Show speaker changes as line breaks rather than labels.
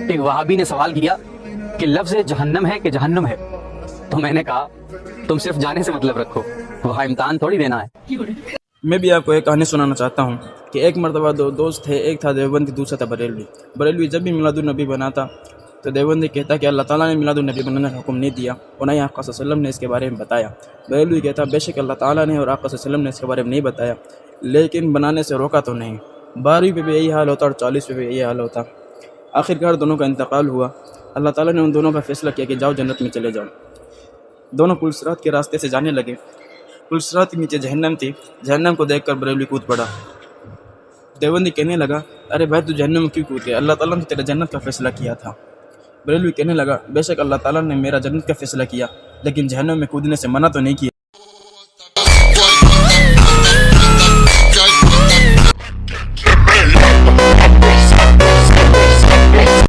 ایک وہابی نے سوال کیا کہ لفظ جہنم ہے کہ جہنم ہے؟ تو میں نے کہا تم صرف جانے سے مطلب رکھو، وہاں امتحان تھوڑی دینا ہے۔
میں بھی آپ کو ایک کہانی سنانا چاہتا ہوں کہ ایک مرتبہ دو دوست تھے، ایک تھا دیوبندی، دوسرا تھا بریلوی جب بھی میلاد النبی بناتا تو دیوبندی کہتا کہ اللہ تعالیٰ نے میلاد النبی بنانے کا حکم نہیں دیا اور نہ ہی آقا صلی اللہ علیہ وسلم نے اس کے بارے میں بتایا۔ بریلوی کہتا بے شک اللہ تعالیٰ نے اور آقا صلی اللہ علیہ وسلم نے اس کے بارے میں نہیں بتایا، لیکن بنانے سے روکا تو نہیں۔ 12ویں پہ بھی یہی حال ہوتا اور 40ویں پہ بھی یہی حال ہوتا۔ آخرکار دونوں کا انتقال ہوا۔ اللہ تعالیٰ نے ان دونوں کا فیصلہ کیا کہ جاؤ جنت میں چلے جاؤ۔ دونوں پلسرات کے راستے سے جانے لگے۔ پلسرات کے نیچے جہنم تھی۔ جہنم کو دیکھ کر بریلوی کود پڑا۔ دیوبندی کہنے لگا ارے بھائی تو جہنم میں کیوں کود گیا؟ اللہ تعالیٰ نے تیرے جنت کا فیصلہ کیا تھا۔ بریلوی کہنے لگا بے شک اللہ تعالیٰ نے میرا جنت کا فیصلہ کیا، لیکن جہنم میں کودنے سے منع تو نہیں کیا۔